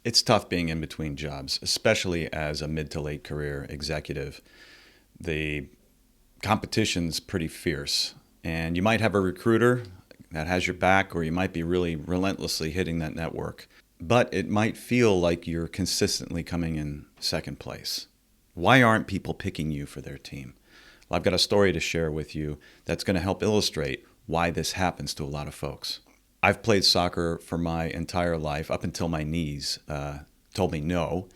It's tough being in between jobs, especially as a mid to late career executive. The competition's pretty fierce, and you might have a recruiter that has your back, or you might be really relentlessly hitting that network. But it might feel like you're consistently coming in second place. Why aren't people picking you for their team? Well, I've got a story to share with you that's going to help illustrate why this happens to a lot of folks. I've played soccer for my entire life up until my knees told me no.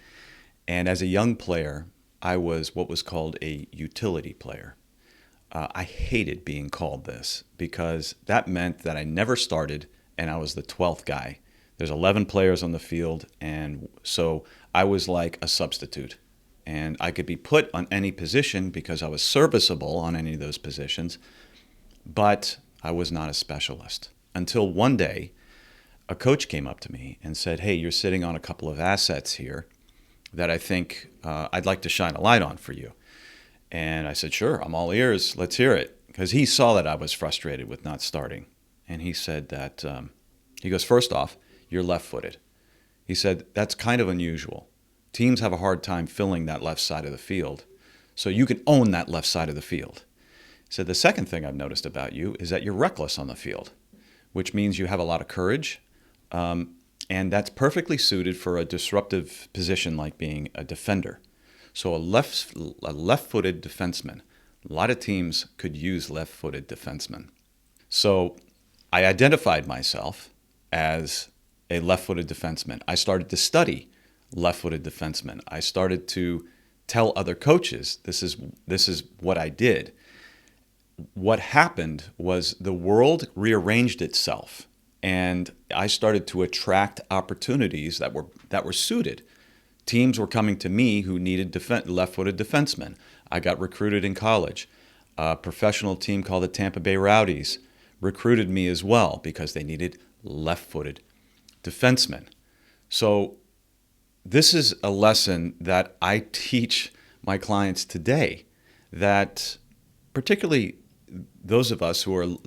And as a young player, I was what was called a utility player. I hated being called this because that meant that I never started and I was the 12th guy. There's 11 players on the field, and so I was like a substitute. And I could be put on any position because I was serviceable on any of those positions, but I was not a specialist. Until one day, a coach came up to me and said, "Hey, you're sitting on a couple of assets here that I think I'd like to shine a light on for you." And I said, "Sure, I'm all ears. Let's hear it." Because he saw that I was frustrated with not starting. And he said that, he goes, "First off, you're left footed." He said, "That's kind of unusual. Teams have a hard time filling that left side of the field. So you can own that left side of the field." He said, "The second thing I've noticed about you is that you're reckless on the field, which means you have a lot of courage. And that's perfectly suited for a disruptive position like being a defender." So a left-footed defenseman. A lot of teams could use left-footed defensemen. So I identified myself as a left-footed defenseman. I started to study left-footed defensemen. I started to tell other coaches, this is what I did. What happened was the world rearranged itself, and I started to attract opportunities that were suited. Teams were coming to me who needed left-footed defensemen. I got recruited in college. A professional team called the Tampa Bay Rowdies recruited me as well because they needed left-footed defensemen. So this is a lesson that I teach my clients today, that particularly those of us who are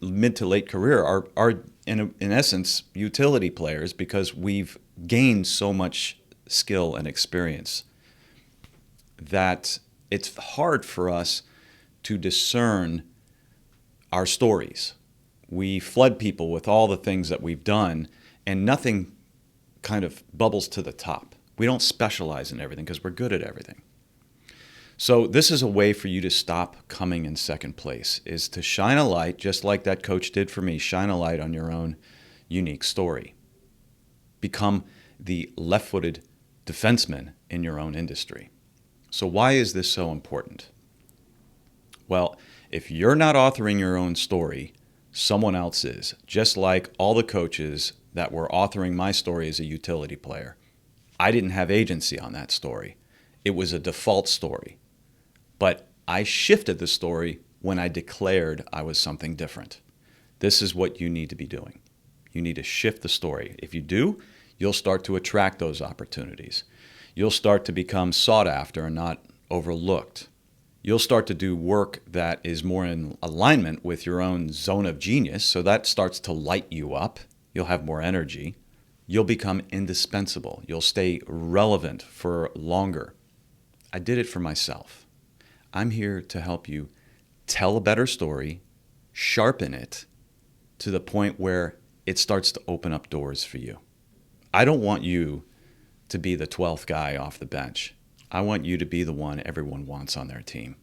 mid to late career are in essence utility players because we've gained so much skill and experience that it's hard for us to discern our stories. We flood people with all the things that we've done, and nothing kind of bubbles to the top. We don't specialize in everything because we're good at everything. So this is a way for you to stop coming in second place, is to shine a light, just like that coach did for me, shine a light on your own unique story. Become the left-footed defenseman in your own industry. So why is this so important? Well, if you're not authoring your own story, someone else is, just like all the coaches that were authoring my story as a utility player. I didn't have agency on that story. It was a default story. But I shifted the story when I declared I was something different. This is what you need to be doing. You need to shift the story. If you do, you'll start to attract those opportunities. You'll start to become sought after and not overlooked. You'll start to do work that is more in alignment with your own zone of genius, so that starts to light you up. You'll have more energy. You'll become indispensable. You'll stay relevant for longer. I did it for myself. I'm here to help you tell a better story, sharpen it to the point where it starts to open up doors for you. I don't want you to be the 12th guy off the bench. I want you to be the one everyone wants on their team.